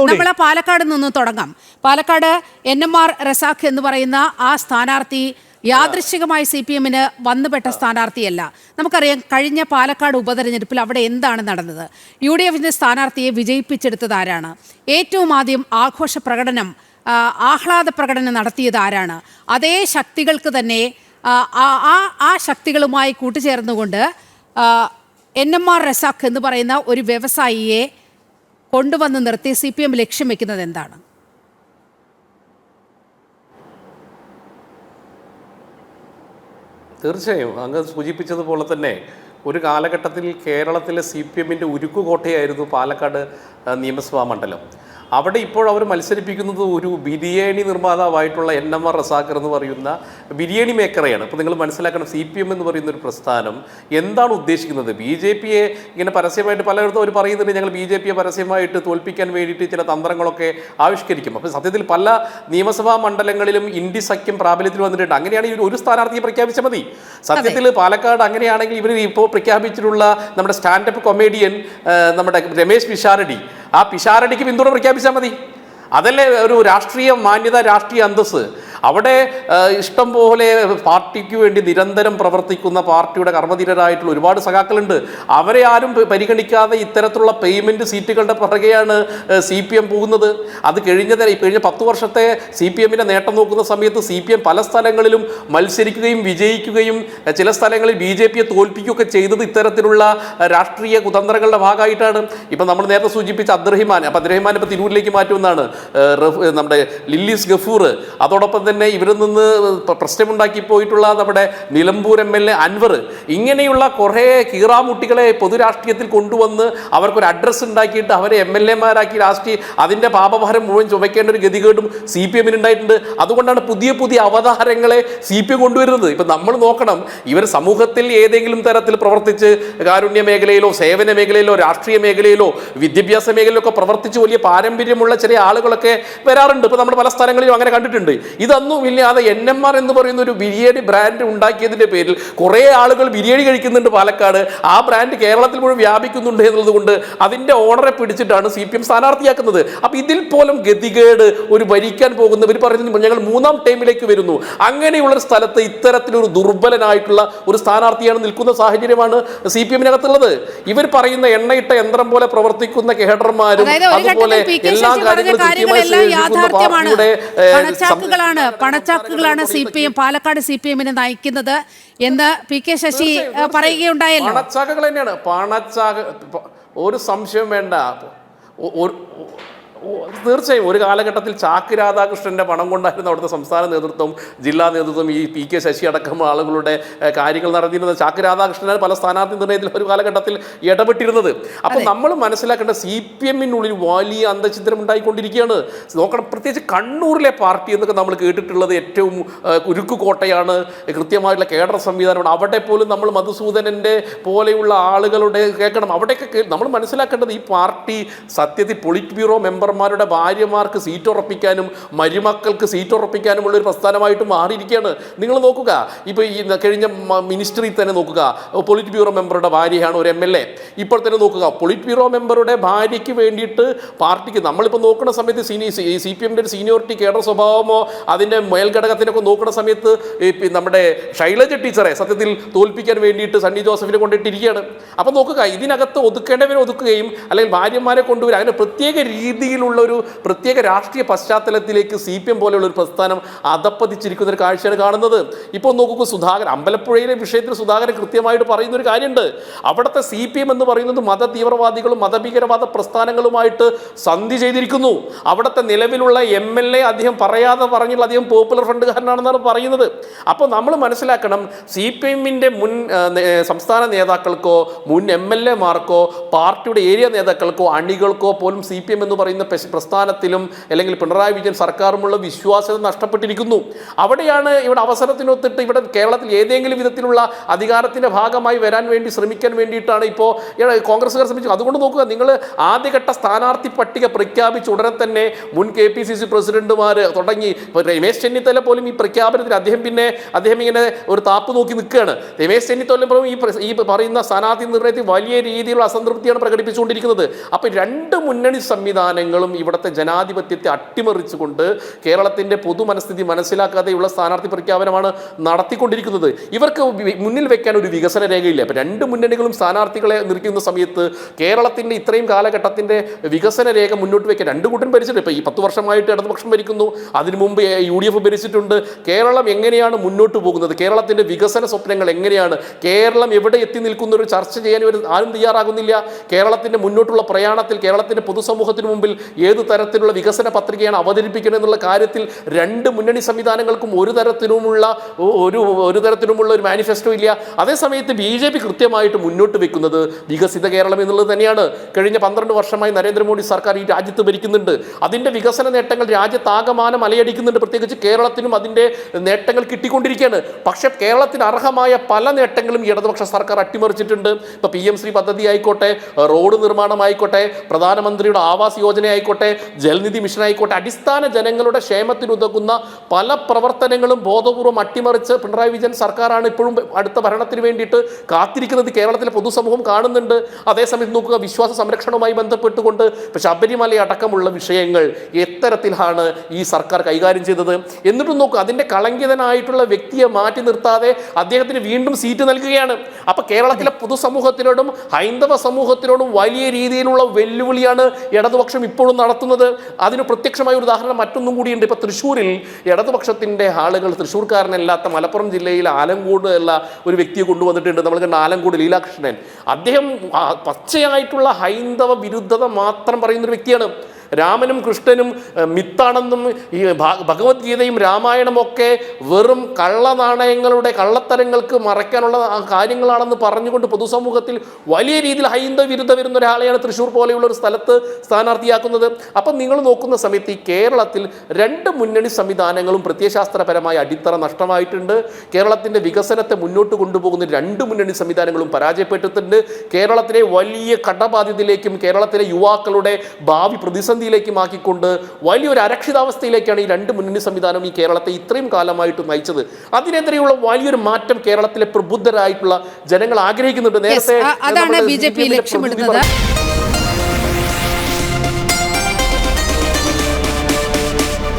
നമ്മൾ പാലക്കാട് നിന്ന് തുടങ്ങാം. പാലക്കാട് NMR റസാഖ് എന്ന് പറയുന്ന ആ സ്ഥാനാർത്ഥി യാദൃശ്ചികമായി CPM-ന് വന്നുപെട്ട സ്ഥാനാർത്ഥിയല്ല. നമുക്കറിയാം കഴിഞ്ഞ പാലക്കാട് ഉപതെരഞ്ഞെടുപ്പിൽ അവിടെ എന്താണ് നടന്നത്. UDF-ന്റെ സ്ഥാനാർത്ഥിയെ വിജയിപ്പിച്ചെടുത്തത് ആരാണ്? ഏറ്റവും ആദ്യം ആഘോഷ പ്രകടനം, ആഹ്ലാദ പ്രകടനം നടത്തിയത് ആരാണ്? അതേ ശക്തികൾക്ക് തന്നെ ആ ശക്തികളുമായി കൂട്ടുചേർന്നുകൊണ്ട് NMR റസാഖ് എന്ന് പറയുന്ന ഒരു വ്യവസായിയെ കൊണ്ടുവന്ന് നിർത്തി CPM ലക്ഷ്യം വെക്കുന്നത് എന്താണ്? തീർച്ചയായും അങ്ങ് സൂചിപ്പിച്ചതുപോലെ തന്നെ ഒരു കാലഘട്ടത്തിൽ കേരളത്തിലെ CPM-ന്റെ ഉരുക്കുകോട്ടയായിരുന്നു പാലക്കാട് നിയമസഭാ മണ്ഡലം. അവിടെ ഇപ്പോൾ അവർ മത്സരിപ്പിക്കുന്നത് ഒരു ബിരിയാണി നിർമ്മാതാവായിട്ടുള്ള NMR റസാഖ് എന്ന് പറയുന്ന ബിരിയാണി മേക്കറെയാണ്. അപ്പോൾ നിങ്ങൾ മനസ്സിലാക്കണം, CPM എന്ന് പറയുന്ന ഒരു പ്രസ്ഥാനം എന്താണ് ഉദ്ദേശിക്കുന്നത്. BJP-യെ ഇങ്ങനെ പരസ്യമായിട്ട് പലയിടത്തും അവർ പറയുന്നുണ്ട്, ഞങ്ങൾ BJP-യെ പരസ്യമായിട്ട് തോൽപ്പിക്കാൻ വേണ്ടിയിട്ട് ചില തന്ത്രങ്ങളൊക്കെ ആവിഷ്കരിക്കും. അപ്പോൾ സത്യത്തിൽ പല നിയമസഭാ മണ്ഡലങ്ങളിലും ഇന്ത്യ സഖ്യം പ്രാബല്യത്തിൽ വന്നിട്ടുണ്ട്. അങ്ങനെയാണെങ്കിൽ ഒരു സ്ഥാനാർത്ഥിയെ പ്രഖ്യാപിച്ചാൽ മതി. സത്യത്തിൽ പാലക്കാട് അങ്ങനെയാണെങ്കിൽ ഇവർ ഇപ്പോൾ പ്രഖ്യാപിച്ചിട്ടുള്ള നമ്മുടെ സ്റ്റാൻഡപ്പ് കൊമേഡിയൻ നമ്മുടെ രമേശ് പിഷാരടി, ആ പിഷാരടിക്ക് പിന്തുണ പ്രഖ്യാപിച്ചാൽ മതി. അതല്ലേ ഒരു രാഷ്ട്രീയ മാന്യത, രാഷ്ട്രീയ അന്തസ്സ്. അവിടെ ഇഷ്ടം പോലെ പാർട്ടിക്ക് വേണ്ടി നിരന്തരം പ്രവർത്തിക്കുന്ന പാർട്ടിയുടെ കർമ്മധീരരായിട്ടുള്ള ഒരുപാട് സഖാക്കളുണ്ട്. അവരെ ആരും പരിഗണിക്കാതെ ഇത്തരത്തിലുള്ള പേയ്മെൻറ്റ് സീറ്റുകളുടെ പുറകെയാണ് CPM പോകുന്നത്. അത് കഴിഞ്ഞ 10 വർഷത്തെ CPM-ന്റെ നേട്ടം നോക്കുന്ന സമയത്ത് CPM പല സ്ഥലങ്ങളിലും മത്സരിക്കുകയും വിജയിക്കുകയും ചില സ്ഥലങ്ങളിൽ BJP-യെ തോൽപ്പിക്കുകയൊക്കെ ചെയ്തത് ഇത്തരത്തിലുള്ള രാഷ്ട്രീയ കുതന്ത്രങ്ങളുടെ ഭാഗമായിട്ടാണ്. ഇപ്പം നമ്മൾ നേരത്തെ സൂചിപ്പിച്ച അബ്ദുറഹിമാൻ ഇപ്പോൾ തിരൂരിലേക്ക് മാറ്റുമെന്നാണ് നമ്മുടെ ലില്ലീസ് ഗഫൂർ. അതോടൊപ്പം തന്നെ ഇവരിൽ നിന്ന് പ്രശ്നമുണ്ടാക്കി പോയിട്ടുള്ള നമ്മുടെ നിലമ്പൂർ MLA അൻവർ. ഇങ്ങനെയുള്ള കുറേ കീറാമുട്ടികളെ പൊതുരാഷ്ട്രീയത്തിൽ കൊണ്ടുവന്ന് അവർക്കൊരു അഡ്രസ്സ് ഉണ്ടാക്കിയിട്ട് അവരെ MLA-മാരാക്കി ലാസ്റ്റ് അതിൻ്റെ പാപഭാരം മുഴുവൻ ചുമക്കേണ്ട ഒരു ഗതികേടും CPM-ന് ഉണ്ടായിട്ടുണ്ട്. അതുകൊണ്ടാണ് പുതിയ പുതിയ അവതാരങ്ങളെ CPM കൊണ്ടുവരുന്നത്. ഇപ്പം നമ്മൾ നോക്കണം, ഇവർ സമൂഹത്തിൽ ഏതെങ്കിലും തരത്തിൽ പ്രവർത്തിച്ച് കാരുണ്യ മേഖലയിലോ സേവന മേഖലയിലോ രാഷ്ട്രീയ മേഖലയിലോ വിദ്യാഭ്യാസ മേഖലയിലോ ഒക്കെ പ്രവർത്തിച്ച് വലിയ പാരമ്പര്യമുള്ള ചില ആളുകളൊക്കെ വരാറുണ്ട്. ഇപ്പോൾ നമ്മൾ പല സ്ഥലങ്ങളിലും അങ്ങനെ കണ്ടിട്ടുണ്ട്. ഇതൊന്നും ഇല്ലാതെ NMR എന്ന് പറയുന്ന ഒരു ബിരിയാണി ബ്രാൻഡ് ഉണ്ടാക്കിയതിൻ്റെ പേരിൽ കുറേ ആളുകൾ ബിരിയാണി കഴിക്കുന്നുണ്ട് പാലക്കാട്. ആ ബ്രാൻഡ് കേരളത്തിൽ മുഴുവൻ വ്യാപിക്കുന്നുണ്ട് എന്നുള്ളത് കൊണ്ട് അതിൻ്റെ ഓണറെ പിടിച്ചിട്ടാണ് CPM സ്ഥാനാർത്ഥിയാക്കുന്നത്. അപ്പോൾ ഇതിൽ പോലും ഗതികേട് ഒരു ഭരിക്കാൻ പോകുന്നവർ പറയുന്നത് ഞങ്ങൾ 3ാം ടൈമിലേക്ക് വരുന്നു. അങ്ങനെയുള്ളൊരു സ്ഥലത്ത് ഇത്തരത്തിലൊരു ദുർബലനായിട്ടുള്ള ഒരു സ്ഥാനാർത്ഥിയാണ് നിൽക്കുന്ന സാഹചര്യമാണ് CPM-നകത്തുള്ളത്. ഇവർ പറയുന്ന എണ്ണയിട്ട യന്ത്രം പോലെ പ്രവർത്തിക്കുന്ന കേഡർമാരും അതുപോലെ എല്ലാ പണച്ചാക്കുകളാണ് CPM പാലക്കാട് CPM-നെ നയിക്കുന്നത് എന്ന് PK ശശി പറയുകയുണ്ടായല്ലോ. പണച്ചാക്കുകൾ തന്നെയാണ്. ഒരു സംശയം വേണ്ട. തീർച്ചയായും ഒരു കാലഘട്ടത്തിൽ ചാക്ക് രാധാകൃഷ്ണൻ്റെ പണം കൊണ്ടായിരുന്നു അവിടുത്തെ സംസ്ഥാന നേതൃത്വം, ജില്ലാ നേതൃത്വം, ഈ PK ശശി അടക്കം ആളുകളുടെ കാര്യങ്ങൾ നടന്നിരുന്നത്. ചാക്ക് രാധാകൃഷ്ണനാണ് പല സ്ഥാനാർത്ഥി നിർണ്ണയത്തിൽ ഒരു കാലഘട്ടത്തിൽ ഇടപെട്ടിരുന്നത്. അപ്പോൾ നമ്മൾ മനസ്സിലാക്കേണ്ട CPM-നുള്ളിൽ വലിയ അന്തഛിദ്രം ഉണ്ടായിക്കൊണ്ടിരിക്കുകയാണ്. നോക്കണം, പ്രത്യേകിച്ച് കണ്ണൂരിലെ പാർട്ടി എന്നൊക്കെ നമ്മൾ കേട്ടിട്ടുള്ളത് ഏറ്റവും ഉരുക്കുകോട്ടയാണ്, കൃത്യമായിട്ടുള്ള കേഡർ സംവിധാനമാണ്. അവിടെ പോലും നമ്മൾ മധുസൂദനൻ്റെ പോലെയുള്ള ആളുകളുടെ കേൾക്കണം. അവിടെയൊക്കെ നമ്മൾ മനസ്സിലാക്കേണ്ടത് ഈ പാർട്ടി സത്യത്തിൽ പൊളിറ്റ് ബ്യൂറോ മെമ്പർമാരുടെ ഭാര്യമാർക്ക് സീറ്റ് ഉറപ്പിക്കാനും മരുമക്കൾക്ക് സീറ്റ് ഉറപ്പിക്കാനുമുള്ള ഒരു പ്രസ്ഥാനമായിട്ട് മാറിയിരിക്കുകയാണ്. നിങ്ങൾ നോക്കുക, ഇപ്പോൾ ഈ കഴിഞ്ഞ മിനിസ്ട്രി തന്നെ നോക്കുക, പൊളിറ്റ് ബ്യൂറോ മെമ്പറുടെ ഭാര്യയാണ് ഒരു MLA. ഇപ്പോൾ തന്നെ നോക്കുക, പൊളിറ്റ് ബ്യൂറോ മെമ്പറുടെ ഭാര്യയ്ക്ക് വേണ്ടിയിട്ട് പാർട്ടിക്ക് നമ്മളിപ്പോൾ നോക്കുന്ന സമയത്ത് CPM-ന്റെ ഒരു സീനിയോറിറ്റി കേഡർ സ്വഭാവമോ അതിൻ്റെ മേൽഘടകത്തിനൊക്കെ നോക്കുന്ന സമയത്ത് നമ്മുടെ ശൈലജ ടീച്ചറെ സത്യത്തിൽ തോൽപ്പിക്കാൻ വേണ്ടിയിട്ട് സണ്ണി ജോസഫിനെ കൊണ്ടിട്ടിരിക്കുകയാണ്. അപ്പോൾ നോക്കുക, ഇതിനകത്ത് ഒതുക്കേണ്ടവരെ ഒതുക്കുകയും അല്ലെങ്കിൽ ഭാര്യമാരെ കൊണ്ടുവരിക, അങ്ങനെ പ്രത്യേക രീതിയിലുള്ള ഒരു പ്രത്യേക രാഷ്ട്രീയ പശ്ചാത്തലത്തിലേക്ക് CPM പോലെയുള്ള ഒരു പ്രസ്ഥാനം അധപ്പതിച്ചിരിക്കുന്ന ഒരു കാഴ്ചയാണ് കാണുന്നത്. ഇപ്പോൾ നോക്കുക, സുധാകരൻ അമ്പലപ്പുഴയിലെ വിഷയത്തിൽ സുധാകരൻ കൃത്യമായിട്ട് പറയുന്ന ഒരു കാര്യമുണ്ട്. അവിടുത്തെ CPM എന്ന് പറയുന്നത് മത തീവ്രവാദികളും മതഭീകരവാദ പ്രസ്ഥാനങ്ങളുമായിട്ട് സന്ധി ചെയ്തിരിക്കുന്നു. അവിടുത്തെ നിലവിലുള്ള MLA അദ്ദേഹം പറയാതെ പറഞ്ഞുള്ള അദ്ദേഹം പോപ്പുലർ ഫ്രണ്ടുകാരനാണെന്നാണ് പറയുന്നത്. അപ്പോൾ നമ്മൾ മനസ്സിലാക്കണം, CPM-ന്റെ മുൻ സംസ്ഥാന നേതാക്കൾക്കോ മുൻ MLA-മാർക്കോ പാർട്ടിയുടെ ഏരിയ നേതാക്കൾക്കോ അണികൾക്കോ പോലും CPM എന്ന് പറയുന്ന പ്രസ്ഥാനത്തിലും അല്ലെങ്കിൽ പിണറായി വിജയൻ സർക്കാരുമുള്ള വിശ്വാസ്യത നഷ്ടപ്പെട്ടിരിക്കുന്നു. അവിടെയാണ് ഇവിടെ അവസരത്തിനൊത്തിട്ട് ഇവിടെ കേരളത്തിൽ ഏതെങ്കിലും വിധത്തിലുള്ള അധികാരത്തിന്റെ ഭാഗമായി വരാൻ വേണ്ടി ശ്രമിക്കാൻ വേണ്ടിയിട്ടാണ് ഇപ്പോൾ കോൺഗ്രസ്സുകാർ ശ്രമിച്ചത്. അതുകൊണ്ട് നോക്കുക, നിങ്ങൾ ആദ്യഘട്ട സ്ഥാനാർത്ഥി പട്ടിക പ്രഖ്യാപിച്ച ഉടനെ തന്നെ മുൻ KPCC പ്രസിഡന്റുമാർ തുടങ്ങി രമേശ് ചെന്നിത്തല പോലും ഈ പ്രഖ്യാപനത്തിൽ അദ്ദേഹം ഇങ്ങനെ ഒരു താപ്പ് നോക്കി നിൽക്കുകയാണ്. രമേശ് ചെന്നിത്തല പോലും ഈ പറയുന്ന സ്ഥാനാർത്ഥി നിർണയത്തിൽ വലിയ രീതിയിലുള്ള അസംതൃപ്തിയാണ് പ്രകടിപ്പിച്ചുകൊണ്ടിരിക്കുന്നത്. അപ്പോൾ രണ്ട് മുന്നണി സംവിധാനങ്ങളും ഇവിടുത്തെ ജനാധിപത്യത്തെ അട്ടിമറിച്ചുകൊണ്ട് കേരളത്തിന്റെ പൊതു മനസ്ഥിതി മനസ്സിലാക്കാതെയുള്ള സ്ഥാനാർത്ഥി പ്രഖ്യാപനമാണ് നടത്തിക്കൊണ്ടിരിക്കുന്നത്. ഇവർക്ക് മുന്നിൽ വെക്കാൻ ഒരു വികസന രേഖയില്ല. അപ്പോൾ രണ്ട് മുന്നണികളും സ്ഥാനാർത്ഥികളെ നിർത്തുന്ന സമയത്ത് കേരളത്തിന്റെ ഇത്രയും കാലഘട്ടത്തിന്റെ വികസന രേഖ മുന്നോട്ട് വെക്കാൻ രണ്ടു കൂട്ടരും ഭരിച്ചിട്ടുണ്ട്. ഇപ്പോൾ ഈ 10 വർഷമായിട്ട് ഇടതുപക്ഷം ഭരിക്കുന്നു, അതിനു മുമ്പ് UDF ഭരിച്ചിട്ടുണ്ട്. കേരളം എങ്ങനെയാണ് മുന്നോട്ട് പോകുന്നത്, കേരളത്തിന്റെ വികസന സ്വപ്നങ്ങൾ എങ്ങനെയാണ്, കേരളം എവിടെ എത്തി നിൽക്കുന്ന ഒരു ചർച്ച ചെയ്യാൻ ആരും തയ്യാറാകുന്നില്ല. കേരളത്തിന്റെ മുന്നോട്ടുള്ള പ്രയാണത്തിൽ കേരളത്തിന്റെ പൊതുസമൂഹത്തിന് മുമ്പിൽ ഏത് തരത്തിലുള്ള വികസന പത്രികയാണ് അവതരിപ്പിക്കുന്നത് എന്നുള്ള കാര്യത്തിൽ രണ്ട് മുന്നണി സംവിധാനങ്ങൾക്കും ഒരു തരത്തിലുമുള്ള ഒരു മാനിഫെസ്റ്റോ ഇല്ല. അതേസമയത്ത് BJP കൃത്യമായിട്ട് മുന്നോട്ട് വെക്കുന്നത് വികസിത കേരളം എന്നുള്ളത് തന്നെയാണ്. കഴിഞ്ഞ 12 വർഷമായി നരേന്ദ്രമോദി സർക്കാർ ഈ രാജ്യത്ത് ഭരിക്കുന്നുണ്ട്. അതിന്റെ വികസന നേട്ടങ്ങൾ രാജ്യത്താകമാനം അലയടിക്കുന്നുണ്ട്. പ്രത്യേകിച്ച് കേരളത്തിനും അതിന്റെ നേട്ടങ്ങൾ കിട്ടിക്കൊണ്ടിരിക്കുകയാണ്. പക്ഷേ കേരളത്തിന് അർഹമായ പല നേട്ടങ്ങളും ഇടതുപക്ഷ സർക്കാർ അട്ടിമറിച്ചിട്ടുണ്ട്. ഇപ്പോൾ PM ശ്രീ പദ്ധതി ആയിക്കോട്ടെ, റോഡ് നിർമ്മാണം ആയിക്കോട്ടെ, പ്രധാനമന്ത്രിയുടെ ആവാസ് യോജന ആയിക്കോട്ടെ, ജൽനിധി മിഷൻ ആയിക്കോട്ടെ, അടിസ്ഥാന ജനങ്ങളുടെ ക്ഷേമത്തിനുതകുന്ന പല പ്രവർത്തനങ്ങളും ബോധപൂർവ്വം അട്ടിമറിച്ച് പിണറായി വിജയൻ സർക്കാരാണ് ഇപ്പോഴും അടുത്ത ഭരണത്തിന് വേണ്ടിയിട്ട് കാത്തിരിക്കുന്നത്. കേരളത്തിലെ പൊതുസമൂഹം കാണുന്നുണ്ട്. അതേസമയത്ത് നോക്കുക, വിശ്വാസ സംരക്ഷണവുമായി ബന്ധപ്പെട്ടുകൊണ്ട് ഇപ്പോൾ ശബരിമല അടക്കമുള്ള വിഷയങ്ങൾ എത്തരത്തിലാണ് ഈ സർക്കാർ കൈകാര്യം ചെയ്തത്. എന്നിട്ടും നോക്കുക, അതിൻ്റെ കളങ്കിതനായിട്ടുള്ള വ്യക്തിയെ മാറ്റി നിർത്താതെ അദ്ദേഹത്തിന് വീണ്ടും സീറ്റ് നൽകുകയാണ്. അപ്പോൾ കേരളത്തിലെ പൊതുസമൂഹത്തിനോടും ഹൈന്ദവ സമൂഹത്തിനോടും വലിയ രീതിയിലുള്ള വെല്ലുവിളിയാണ് ഇടതുപക്ഷം ഇപ്പോഴും നടത്തുന്നത്. അതിന് പ്രത്യക്ഷമായ ഒരു ഉദാഹരണം മറ്റൊന്നും കൂടിയുണ്ട്. ഇപ്പോൾ തൃശ്ശൂരിൽ ഇടതുപക്ഷത്തിൻ്റെ ആളുകൾ, തൃശ്ശൂർക്കാരനല്ലാത്ത മലപ്പുറം ജില്ലയിൽ ആലങ്കോട് ഉള്ള ഒരു വ്യക്തിയെ കൊണ്ടുവന്നിട്ടുണ്ട്. നമ്മൾ കണ്ട ആലങ്കോട് ലീലാകൃഷ്ണൻ. അദ്ദേഹം പച്ചയായിട്ടുള്ള ഹൈന്ദവ വിരുദ്ധത മാത്രം പറയുന്നൊരു വ്യക്തിയാണ്. രാമനും കൃഷ്ണനും മിത്താണെന്നും ഈ ഭഗവത്ഗീതയും രാമായണവും ഒക്കെ വെറും കള്ളനാണയങ്ങളുടെ കള്ളത്തരങ്ങൾക്ക് മറയ്ക്കാനുള്ള കാര്യങ്ങളാണെന്ന് പറഞ്ഞുകൊണ്ട് പൊതുസമൂഹത്തിൽ വലിയ രീതിയിൽ ഹൈന്ദവ വിരുദ്ധ വരുന്ന ഒരാളെയാണ് തൃശ്ശൂർ പോലെയുള്ള ഒരു സ്ഥലത്ത് സ്ഥാനാർത്ഥിയാക്കുന്നത്. അപ്പം നിങ്ങൾ നോക്കുന്ന സമയത്ത് ഈ കേരളത്തിൽ രണ്ട് മുന്നണി സംവിധാനങ്ങളും പ്രത്യയശാസ്ത്രപരമായ അടിത്തറ നഷ്ടമായിട്ടുണ്ട്. കേരളത്തിൻ്റെ വികസനത്തെ മുന്നോട്ട് കൊണ്ടുപോകുന്ന രണ്ട് മുന്നണി സംവിധാനങ്ങളും പരാജയപ്പെട്ടിട്ടുണ്ട്. കേരളത്തിലെ വലിയ കടബാധ്യതയിലേക്കും കേരളത്തിലെ യുവാക്കളുടെ ഭാവി പ്രതിസന്ധിയിലേക്കും ആക്കിക്കൊണ്ട് വലിയൊരു അരക്ഷിതാവസ്ഥയിലേക്കാണ് ഈ രണ്ട് മുന്നണി സംവിധാനം ഈ കേരളത്തെ ഇത്രയും കാലമായിട്ട് നയിച്ചത്. അതിനെതിരെയുള്ള വലിയൊരു മാറ്റം കേരളത്തിലെ പ്രബുദ്ധരായിട്ടുള്ള ജനങ്ങൾ ആഗ്രഹിക്കുന്നുണ്ട്. നേരത്തെ അതാണ് BJP ലക്ഷ്യമിടുന്നത്.